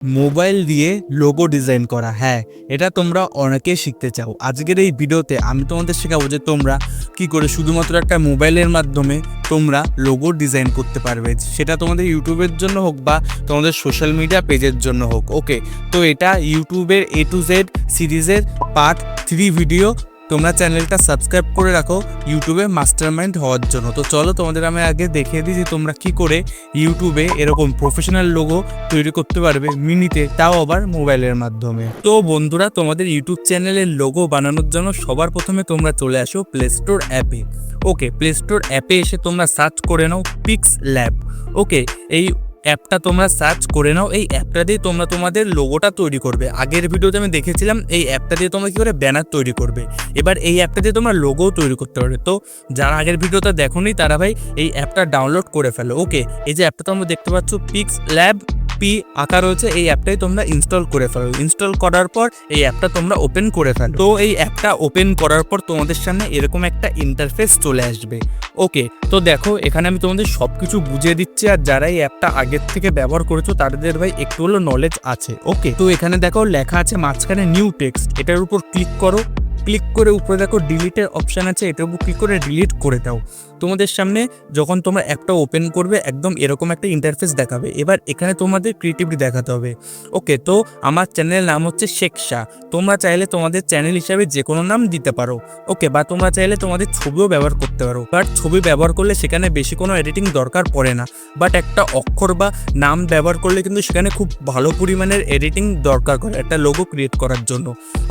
Mobile দিয়ে logo design করা, হ্যাঁ এটা তোমরা অনেকেই শিখতে চাও। আজকের এই ভিডিওতে আমি তোমাদের শেখাবো যে তোমরা কি করে শুধুমাত্র একটা মোবাইলের মাধ্যমে তোমরা লোগো ডিজাইন করতে পারবে, সেটা তোমাদের ইউটিউবের জন্য হোক বা তোমাদের সোশ্যাল মিডিয়া পেজের জন্য হোক। ওকে, তো এটা ইউটিউবের A to Z সিরিজের পার্ট 3 ভিডিও। তোমরা চ্যানেলটা সাবস্ক্রাইব করে রাখো ইউটিউবে মাস্টারমাইন্ড হওয়ার জন্য। তো চলো তোমাদের আমি আগে দেখিয়ে দিই যে তোমরা কি করে ইউটিউবে এরকম প্রফেশনাল লোগো তৈরি করতে পারবে মিনিটে, তাও আবার মোবাইলের মাধ্যমে। তো বন্ধুরা, তোমাদের ইউটিউব চ্যানেলের লোগো বানানোর জন্য সবার প্রথমে তোমরা চলে আসো প্লে স্টোর অ্যাপে। ওকে, প্লে স্টোর অ্যাপে এসে তোমরা সার্চ করে নাও পিক্স ল্যাব। ওকে, এই অ্যাপটা তোমরা সার্চ করে নাও। এই অ্যাপটা দিয়ে তোমরা তোমাদের লোগোটা তৈরি করবে। আগের ভিডিওতে আমি দেখেছিলাম এই অ্যাপটা দিয়ে তোমরা কী করে ব্যানার তৈরি করবে, এবার এই অ্যাপটা দিয়ে তোমরা লোগোও তৈরি করতে পারবে। তো যারা আগের ভিডিওটা দেখোনি তারা ভাই এই অ্যাপটা ডাউনলোড করে ফেলো। ওকে, এই যে অ্যাপটা তোমরা দেখতে পাচ্ছ পিক্স ল্যাব পি আঁকা রয়েছে, এই অ্যাপটাই তোমরা ইনস্টল করে ফেলো। ইনস্টল করার পর এই অ্যাপটা তোমরা ওপেন করে ফেলো। তো এই অ্যাপটা ওপেন করার পর তোমাদের সামনে এরকম একটা ইন্টারফেস চলে আসবে। ওকে, তো দেখো এখানে আমি তোমাদের সব কিছু বুঝিয়ে দিচ্ছি, আর যারা এই অ্যাপটা আগের থেকে ব্যবহার করেছো তাদের ভাই একটু হলো নলেজ আছে। ওকে, তো এখানে দেখো লেখা আছে মাঝখানে নিউ টেক্সট, এটার উপর ক্লিক করো। ক্লিক করে উপরে দেখো ডিলিটের অপশান আছে, এটার উপর ক্লিক করে ডিলিট করে দাও। তোমাদের সামনে যখন তোমরা অ্যাপটা ওপেন করবে একদম এরকম একটা ইন্টারফেস দেখাবে। এবার এখানে তোমাদের ক্রিয়েটিভিটি দেখাতে হবে। ওকে, তো আমার চ্যানেলের নাম হচ্ছে সেকশা। তোমরা চাইলে তোমাদের চ্যানেল হিসাবে যে কোনো নাম দিতে পারো। ওকে, বা তোমরা চাইলে তোমাদের ছবিও ব্যবহার করতে পারো, বাট ছবি ব্যবহার করলে সেখানে বেশি কোনো এডিটিং দরকার পড়ে না। বাট একটা অক্ষর বা নাম ব্যবহার করলে কিন্তু সেখানে খুব ভালো পরিমাণের এডিটিং দরকার করে একটা লোগো ক্রিয়েট করার জন্য।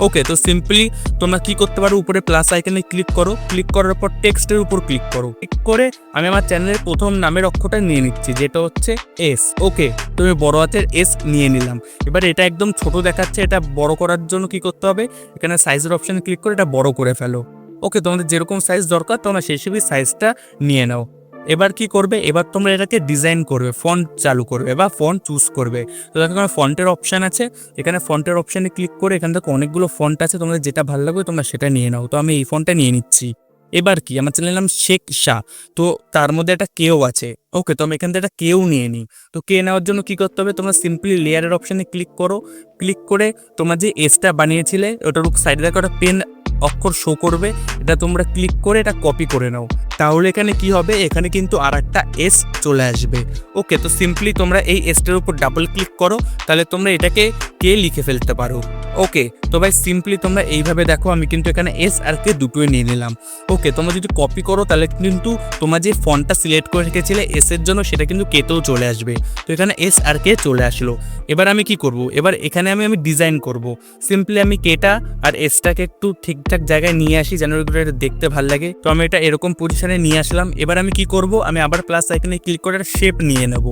ওকে, তো সিম্পলি তোমরা কি করতে পারো, উপরে প্লাস আইকনে ক্লিক করো। ক্লিক করার পর টেক্সটের উপর ক্লিক করো। ক্লিক করে আমি আমার চ্যানেলের প্রথম নামের অক্ষরটা নিয়ে নিচ্ছি, যেটা হচ্ছে এস। ওকে, তো আমি বড় হাতের এস নিয়ে নিলাম। এবার এটা একদম ছোট দেখাচ্ছে, এটা বড় করার জন্য কি করতে হবে, এখানে সাইজের অপশানে ক্লিক করে এটা বড় করে ফেলো। ওকে, তোমাদের যেরকম সাইজ দরকার তোমরা সেই হিসেবে সাইজটা নিয়ে নাও। এবার কি করবে, এবার তোমরা এটাকে ডিজাইন করবে, ফন্ট চালু করবে বা ফন্ট চুজ করবে। তো দেখো এখানে ফন্টের অপশান আছে, এখানে ফন্টের অপশানে ক্লিক করে এখান থেকে অনেকগুলো ফন্ট আছে, তোমাদের যেটা ভালো লাগবে তোমরা সেটা নিয়ে নাও। তো আমি এই ফন্টটা নিয়ে নিচ্ছি। এবার কি, আমার চ্যানেলের নাম সেকশা, তো তার মধ্যে একটা কেও আছে। ওকে, তো আমি এখান থেকে একটা কেও নিয়ে নিই। তো কে নেওয়ার জন্য কি করতে হবে, তোমরা সিম্পলি লেয়ারের অপশানে ক্লিক করো। ক্লিক করে তোমরা যে এসটা বানিয়েছিলে ওটার সাইডে দেখো একটা পেন অক্ষর শো করবে, এটা তোমরা ক্লিক করে এটা কপি করে নাও। তাহলে এখানে কি হবে, এখানে কিন্তু আর একটা এস চলে আসবে। ওকে, তো সিম্পলি তোমরা এই এসটার উপর ডাবল ক্লিক করো, তাহলে তোমরা এটাকে কে লিখে ফেলতে পারো। ওকে, তো ভাই সিম্পলি তোমরা এইভাবে দেখো, আমি কিন্তু এখানে এস আর কে দুটোই নিয়ে নিলাম। ওকে, তোমরা যদি কপি করো তাহলে কিন্তু তোমরা যে ফন্টটা সিলেক্ট করে রেখেছিলে এস এর জন্য সেটা কিন্তু কেতেও চলে আসবে। তো এখানে এস আর কে চলে আসলো। এবার আমি কি করব, এবার এখানে আমি ডিজাইন করব। সিম্পলি আমি কেটা আর এসটাকে একটু ঠিকঠাক জায়গায় নিয়ে আসি যেন এটা দেখতে ভালো লাগে। তো আমি এটা এরকম পজিশনে নিয়ে আসলাম। এবার আমি কি করব, আমি আবার প্লাস আইকনে ক্লিক করে শেপ নিয়ে নেব।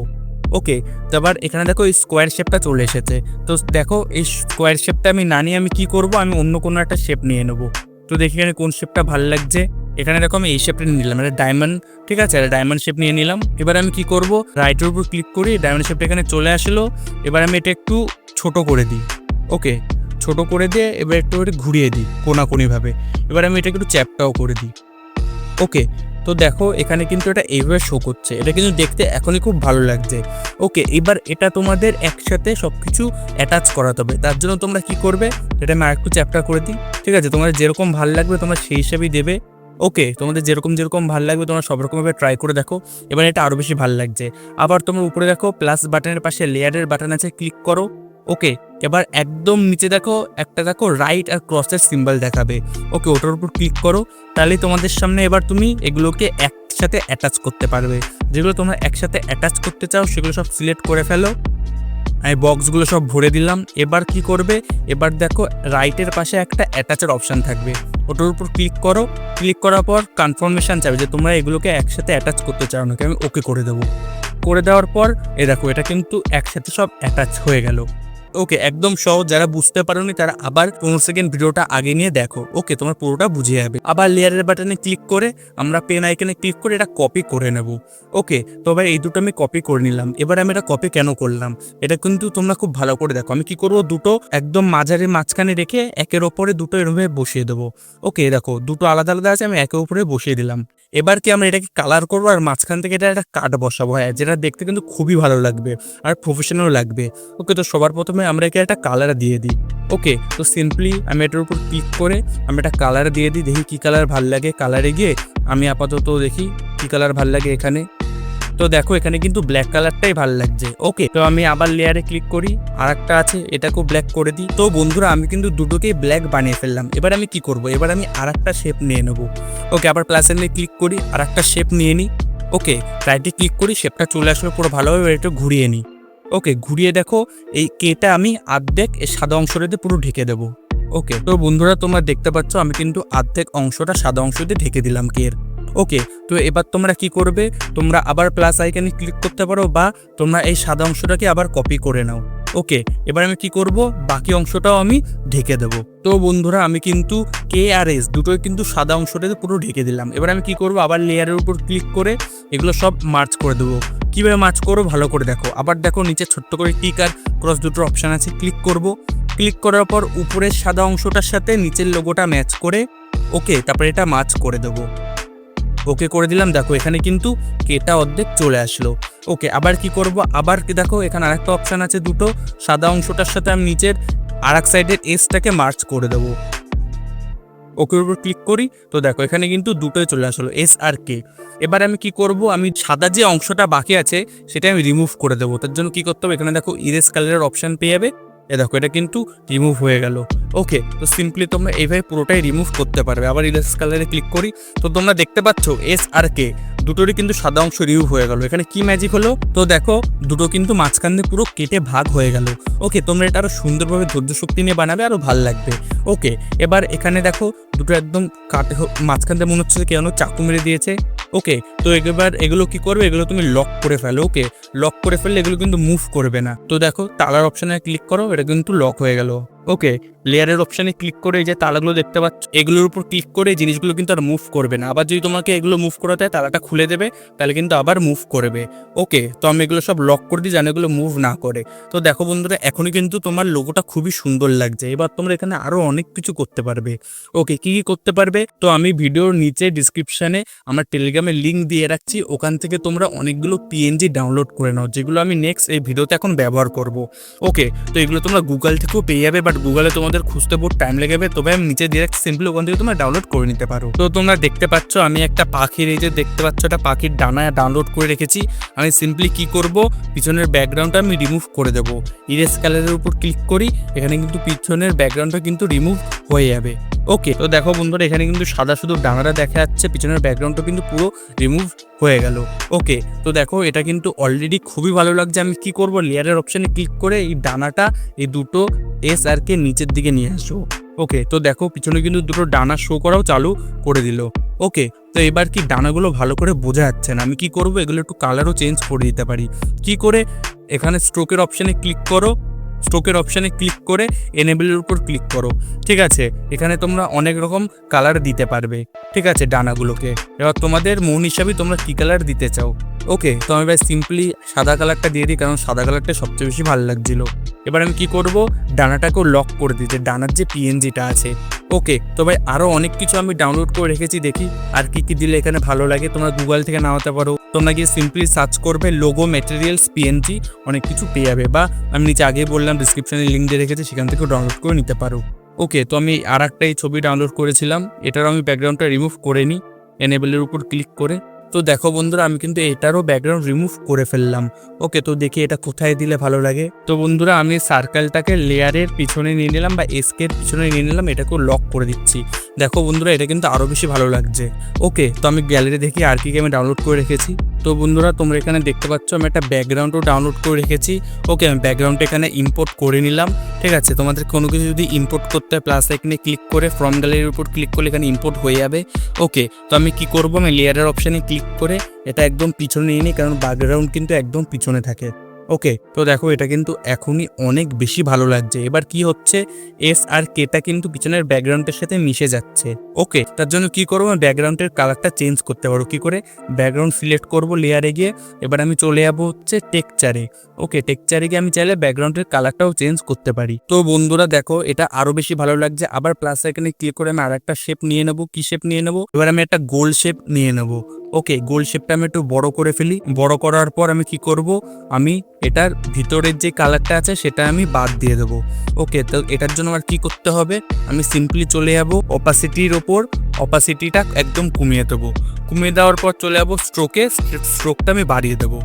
ওকে, তো আবার এখানে দেখো এই স্কোয়ার শেপটা চলে এসেছে। তো দেখো এই স্কোয়ার শেপটা আমি না নিয়ে আমি কি করব, আমি অন্য কোনো একটা শেপ নিয়ে নেব। তো দেখি এখানে কোন শেপটা ভালো লাগছে। এখানে দেখো আমি এই শেপটা নিয়ে নিলাম, এটা ডায়মন্ড, ঠিক আছে, এটা ডায়মন্ড শেপ নিয়ে নিলাম। এবার আমি কি করব, রাইটের উপর ক্লিক করি, ডায়মন্ড শেপটা এখানে চলে আসলো। এবার আমি এটা একটু ছোট করে দিই। ওকে, ছোট করে দিয়ে এবার একটু ঘুরিয়ে দিই কোনাকুনিভাবে। এবার আমি এটাকে একটু চ্যাপটাও করে দিই। ওকে, তো দেখো এখানে কিন্তু এটা এইভাবে শো করছে, এটা কিন্তু দেখতে এখনই খুব ভালো লাগছে। ওকে, এবার এটা তোমাদের একসাথে সব কিছু অ্যাটাচ করাতে হবে। তার জন্য তোমরা কি করবে, এটা আমি আরেকটু চ্যাপ্টার করে দিই, ঠিক আছে। তোমাদের যেরকম ভালো লাগবে তোমরা সেই হিসাবেই দেবে। ওকে, তোমাদের যেরকম ভালো লাগবে তোমরা সব রকমভাবে ট্রাই করে দেখো। এবার এটা আরও বেশি ভালো লাগছে। আবার তোমরা উপরে দেখো প্লাস বাটনের পাশে লেয়ারের বাটন আছে, ক্লিক করো। ওকে, এবার একদম নিচে দেখো একটা দেখো রাইট আর ক্রসের সিম্বল দেখাবে। ওকে, ওটার উপর ক্লিক করো, তাহলে তোমাদের সামনে এবার তুমি এগুলোকে একসাথে অ্যাটাচ করতে পারবে। যেগুলো তোমরা একসাথে অ্যাটাচ করতে চাও সেগুলো সব সিলেক্ট করে ফেলো। আমি বক্সগুলো সব ভরে দিলাম। এবার কি করবে, এবার দেখো রাইটের পাশে একটা অ্যাটাচের অপশান থাকবে, ওটার উপর ক্লিক করো। ক্লিক করার পর কনফার্মেশন চাইবে যে তোমরা এগুলোকে একসাথে অ্যাটাচ করতে চাও নাকি। আমি ওকে করে দেবো। করে দেওয়ার পর দেখো এটা কিন্তু একসাথে সব অ্যাটাচ হয়ে গেল। ওকে, একদম সহজ, যারা বুঝতে পারোনি তারা আবার 15 সেকেন্ড ভিডিওটা আগে নিয়ে দেখো। ওকে, তোমার পুরোটা বুঝিয়ে যাবে। আবার লেয়ারের বাটনে ক্লিক করে আমরা পেন আইকনে ক্লিক করে এটা কপি করে নেব। ওকে, তো ভাই এই দুটো আমি কপি করে নিলাম। এবার আমি এটা কপি কেন করলাম এটা কিন্তু তোমরা খুব ভালো করে দেখো। আমি কি করবো, দুটো একদম মাঝখানে রেখে একের ওপরে দুটো এরকম বসিয়ে দেবো। ওকে, দেখো দুটো আলাদা আলাদা আছে, আমি একের উপরে বসিয়ে দিলাম। এবার কি আমরা এটাকে কালার করবো আর মাঝখান থেকে এটা একটা কাট বসাবো, হ্যাঁ, যেটা দেখতে কিন্তু খুবই ভালো লাগবে আর প্রফেশনাল লাগবে। ওকে, তো সবার প্রথমে আমরা একে একটা কালার দিয়ে দিই। ওকে, তো সিম্পলি আমি এটার উপর ক্লিক করে আমি একটা কালার দিয়ে দিই, দেখি কী কালার ভাল লাগে। কালারে গিয়ে আমি আপাতত দেখি কী কালার ভাল লাগে এখানে। তো দেখো এখানে কিন্তু ব্ল্যাক কালারটাই ভালো লাগছে। ওকে, তো আমি আবার লেয়ারে ক্লিক করি, আর একটা আছে এটাকেও ব্ল্যাক করে দিই। তো বন্ধুরা আমি কিন্তু দুটোকেই ব্ল্যাক বানিয়ে ফেললাম। এবার আমি কি করব, এবার আমি আর একটা শেপ নিয়ে নেবো। ওকে, আবার প্লাসের নিয়ে ক্লিক করি, আর একটা শেপ নিয়ে নিই। ওকে, রাইটে ক্লিক করি, শেপটা চলে আসলে পুরো ভালোভাবে এটা ঘুরিয়ে নিই। ওকে, ঘুরিয়ে দেখো এই কেটা আমি অর্ধেক এই সাদা অংশটাতে পুরো ঢেকে দেবো। ওকে, তো বন্ধুরা তোমরা দেখতে পাচ্ছ আমি কিন্তু অর্ধেক অংশটা সাদা অংশতে ঢেকে দিলাম কের। ওকে, তো এবার তোমরা কি করবে, তোমরা আবার প্লাস আইকনে ক্লিক করতে পারো বা তোমরা এই সাদা অংশটাকে আবার কপি করে নাও। ওকে, এবার আমি কি করব, বাকি অংশটাও আমি ঢেকে দেবো। তো বন্ধুরা আমি কিন্তু কে আর এস দুটোই কিন্তু সাদা অংশটাতে পুরো ঢেকে দিলাম। এবার আমি কি করব, আবার লেয়ারের উপর ক্লিক করে এগুলো সব মার্চ করে দেবো। কীভাবে মার্চ করবো ভালো করে দেখো। আবার দেখো নিচে ছোট্ট করে টিক আর ক্রস দুটো অপশান আছে, ক্লিক করব। ক্লিক করার পর উপরের সাদা অংশটার সাথে নিচের লোগোটা ম্যাচ করে ওকে, তারপরে এটা মার্চ করে দেবো। ওকে করে দিলাম, দেখো এখানে কিন্তু কেটা অর্ধেক চলে আসলো। ওকে, আবার কি করব, আবার কি দেখো এখানে আরেকটা অপশান আছে দুটো, সাদা অংশটার সাথে আমি নিচের আর এক সাইডের এসটাকে মার্চ করে দেবো। ওকের উপর ক্লিক করি, তো দেখো এখানে কিন্তু দুটোই চলে আসলো, এস আর কে। এবার আমি কি করব, আমি সাদা যে অংশটা বাকি আছে সেটা আমি রিমুভ করে দেবো। তার জন্য কি করতে হবে, এখানে দেখো ইরেজ কালারের অপশান পেয়ে যাবে, দেখো এটা কিন্তু রিমুভ হয়ে গেল। ওকে, তো সিম্পলি তোমরা এইভাবে পুরোটাই রিমুভ করতে পারবে। আবার ইরেজ কালারে ক্লিক করি, তো তোমরা দেখতে পাচ্ছ এস আর কে দুটোরই কিন্তু সাদা অংশ রিমুভ হয়ে গেল। এখানে কি ম্যাজিক হলো, তো দেখো দুটো কিন্তু মাঝখান দিয়ে পুরো কেটে ভাগ হয়ে গেল। ওকে, তোমরা এটা আরো সুন্দরভাবে ধৈর্য শক্তি নিয়ে বানাবে, আরো ভালো লাগবে। ওকে, এবার এখানে দেখো দুটো একদম কাটে মাঝখান দিয়ে মনে হচ্ছে কেন চাকু মেরে দিয়েছে। ওকে, তো এবার এগুলো কি করবে, এগুলো তুমি লক করে ফেলো। ওকে, লক করে ফেললে এগুলো কিন্তু মুভ করবে না। তো দেখো তালার অপশানে ক্লিক করো, এটা কিন্তু লক হয়ে গেল। ওকে, লেয়ারের অপশানে ক্লিক করে এই যে তালাগুলো দেখতে পাচ্ছ, এগুলোর উপর ক্লিক করে জিনিসগুলো কিন্তু আর মুভ করবে না। আবার যদি তোমাকে এগুলো মুভ করাতে হয় তালাটা খুলে দেবে, তাহলে কিন্তু আবার মুভ করবে। ওকে, তো আমি এগুলো সব লক করে দিই যেন এগুলো মুভ না করে। তো দেখো বন্ধুরা এখনই কিন্তু তোমার লোগোটা খুবই সুন্দর লাগছে। এবার তোমরা এখানে আরো অনেক কিছু করতে পারবে। ওকে, কি কি করতে পারবে, তো আমি ভিডিওর নিচে ডিসক্রিপশানে আমার টেলিগ্রামের লিঙ্ক দিয়ে রাখছি, ওখান থেকে তোমরা অনেকগুলো পিএনজি ডাউনলোড করে নাও, যেগুলো আমি নেক্সট এই ভিডিওতে এখন ব্যবহার করব। ওকে, তো এগুলো তোমরা গুগল থেকেও পেয়ে যাবে, বাট গুগলে তোমাদের খুঁজতে বহুত টাইম লেগে যাবে, তবে আমি নিচে ডিরেক্ট সিম্পলি ওখান থেকে তোমরা ডাউনলোড করে নিতে পারো। তো তোমরা দেখতে পাচ্ছ আমি একটা পাখির, এই যে দেখতে পাচ্ছ একটা পাখির ডানা ডাউনলোড করে রেখেছি। আমি সিম্পলি কি করব, পিছনের ব্যাকগ্রাউন্ডটা আমি রিমুভ করে দেবো। ইরেজ কালারের উপর ক্লিক করি, এখানে কিন্তু পিছনের ব্যাকগ্রাউন্ডটা কিন্তু রিমুভ হয়ে যাবে। ওকে, তো দেখো বন্ধুরা এখানে কিন্তু সাদা শুধু ডানাটা দেখা যাচ্ছে, পিছনের ব্যাকগ্রাউন্ডটা কিন্তু পুরো রিমুভ হয়ে গেল। ওকে, তো দেখো এটা কিন্তু অলরেডি খুবই ভালো লাগছে। আমি কি করব, লেয়ারের অপশানে ক্লিক করে এই ডানাটা এই দুটো এস আর কে নিচের দিকে নিয়ে আসবো। ওকে, তো দেখো পিছনে কিন্তু দুটো ডানা শো করাও চালু করে দিল। ওকে, তো এবার কি ডানাগুলো ভালো করে বোঝা যাচ্ছে না, আমি কি করব, এগুলো একটু কালারও চেঞ্জ করে দিতে পারি। কি করে, এখানে স্ট্রোকের অপশানে ক্লিক করো, স্ট্রোকের অপশানে ক্লিক করে এনেবলের উপর ক্লিক করো। ঠিক আছে, এখানে তোমরা অনেক রকম কালার দিতে পারবে। ঠিক আছে, ডানাগুলোকে এবার তোমাদের মন হিসাবে তোমরা কী কালার দিতে চাও। ওকে, তো আমি ভাই সিম্পলি সাদা কালারটা দিয়ে দিই, কারণ সাদা কালারটা সবচেয়ে বেশি ভালো লাগছিল। এবার আমি কি করব, ডানাটাকেও লক করে দিই, যে ডানার যে পিএনজিটা আছে। ওকে, তো ভাই আরও অনেক কিছু আমি ডাউনলোড করে রেখেছি, দেখি আর কি কি দিলে এখানে ভালো লাগে। তোমরা গুগল থেকে নামাতে পারো, তোমরা গিয়ে সিম্পলি সার্চ করবে লোগো ম্যাটেরিয়ালস পিএনজি, অনেক কিছু পেয়ে যাবে, বা আমি নিচে আগেই বললাম ডিসক্রিপশনে লিঙ্ক দিয়ে রেখেছি, সেখান থেকেও ডাউনলোড করে নিতে পারো। ওকে, তো আমি আর একটাই ছবি ডাউনলোড করেছিলাম, এটারও আমি ব্যাকগ্রাউন্ডটা রিমুভ করে নিই এনেবলের উপর ক্লিক করে। তো দেখো বন্ধুরা আমি কিন্তু এটারও ব্যাকগ্রাউন্ড রিমুভ করে ফেললাম। ওকে, তো দেখি এটা কোথায় দিলে ভালো লাগে। তো বন্ধুরা আমি সার্কেলটাকে লেয়ারের পিছনে নিয়ে নিলাম, বা এসকের পিছনে নিয়ে নিলাম, এটাকেও লক করে দিচ্ছি। দেখো বন্ধুরা এটা কিন্তু আরও বেশি ভালো লাগছে। ওকে, তো আমি গ্যালারি দেখি আর কি আমি ডাউনলোড করে রেখেছি। তো বন্ধুরা তোমরা এখানে দেখতে পাচ্ছ আমি একটা ব্যাকগ্রাউন্ডও ডাউনলোড করে রেখেছি। ওকে, আমি ব্যাকগ্রাউন্ডটা এখানে ইম্পোর্ট করে নিলাম। ঠিক আছে, তোমাদের কোনো কিছু যদি ইম্পোর্ট করতে হয় প্লাস আইকনে ক্লিক করে ফ্রম গ্যালারির উপর ক্লিক করলে এখানে ইম্পোর্ট হয়ে যাবে। ওকে, তো আমি কি করব, আমি লেয়ারের অপশানে ক্লিক করে এটা একদম পিছনে নিয়ে নিই, কারণ ব্যাকগ্রাউন্ড কিন্তু একদম পিছনে থাকে। ওকে, তো দেখো এটা কিন্তু এখনই অনেক বেশি ভালো লাগছে। এবার কি হচ্ছে, এস আর কেটা কিন্তু পিছনের ব্যাকগ্রাউন্ডের সাথে মিশে যাচ্ছে। ওকে, তার জন্য কি করবো, ব্যাকগ্রাউন্ডের কালারটা চেঞ্জ করতে পারো। কি করে, ব্যাকগ্রাউন্ড সিলেক্ট করবো লেয়ারে গিয়ে, এবার আমি চলে যাবো হচ্ছে টেক্সচারে। ওকে, টেক্সচারে গিয়ে আমি চাইলে ব্যাকগ্রাউন্ডের কালারটাও চেঞ্জ করতে পারি। তো বন্ধুরা দেখো এটা আরো বেশি ভালো লাগছে। আবার প্লাস আইকনে ক্লিক করে আমি আর একটা শেপ নিয়ে নেবো। কি শেপ নিয়ে নেবো, এবার আমি একটা গোল শেপ নিয়ে নেবো। ওকে, গোল শেপটা আমি একটু বড় করে ফেলি। বড় করার পর আমি কি করব, আমি এটার ভিতরের যে কালারটা আছে সেটা আমি বাদ দিয়ে দেবো। ওকে, তো এটার জন্য আর কি করতে হবে, আমি সিম্পলি চলে যাব অপাসিটির ওপর, অপাসিটিটা একদম কমিয়ে দেবো। কমিয়ে দেওয়ার পর চলে যাবো স্ট্রোকে, স্ট্রোকটা আমি বাড়িয়ে দেবো।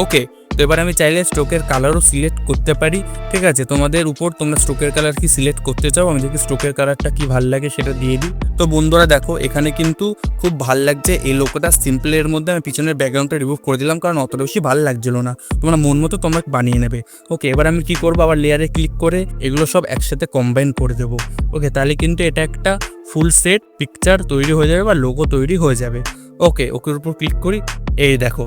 ওকে, তো এবার আমি চাইলে স্ট্রোকের কালারও সিলেক্ট করতে পারি। ঠিক আছে, তোমাদের উপর, তোমরা স্ট্রোকের কালার কি সিলেক্ট করতে চাও, আমি দেখি স্ট্রোকের কালারটা কি ভাল লাগে সেটা দিয়ে দিই। তো বন্ধুরা দেখো এখানে কিন্তু খুব ভাল লাগছে এই লোকটা সিম্পলের মধ্যে। আমি পিছনের ব্যাকগ্রাউন্ডটা রিমুভ করে দিলাম কারণ অতটা বেশি ভালো লাগছিল না। তোমরা মন মতো তোমরা বানিয়ে নেবে। ওকে, এবার আমি কি করবো, আবার লেয়ারে ক্লিক করে এগুলো সব একসাথে কম্বাইন করে দেবো। ওকে, তাহলে কিন্তু এটা একটা ফুল সেট পিকচার তৈরি হয়ে যাবে বা লোগো তৈরি হয়ে যাবে। ওকে, ওকের উপর ক্লিক করি, এই দেখো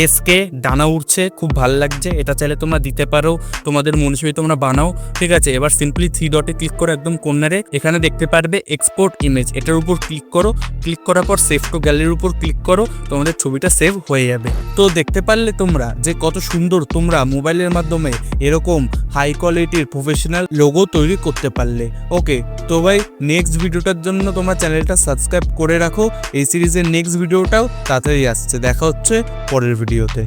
এসকে ডানা উঠছে, খুব ভালো লাগছে। এটা চাইলে তোমরা দিতে পারো, তোমাদের মনসই তোমরা বানাও। ঠিক আছে, এবার সিম্পলি 3 ডটে ক্লিক করো একদম কর্নারে, এখানে দেখতে পারবে এক্সপোর্ট ইমেজ, এটার উপর ক্লিক করো। ক্লিক করার পর সেভ টু গ্যালারির উপর ক্লিক করো, তোমাদের ছবিটা সেভ হয়ে যাবে। তো দেখতে পারলে তোমরা যে কত সুন্দর তোমরা মোবাইলের মাধ্যমে এরকম হাই কোয়ালিটির প্রফেশনাল লোগো তৈরি করতে পারলে। ওকে, তো ভাই নেক্সট ভিডিওটার জন্য তোমরা চ্যানেলটা সাবস্ক্রাইব করে রাখো। এই সিরিজের নেক্সট ভিডিওটাও তাড়াতাড়ি আসছে, দেখা হচ্ছে পরের ভিডিওতে।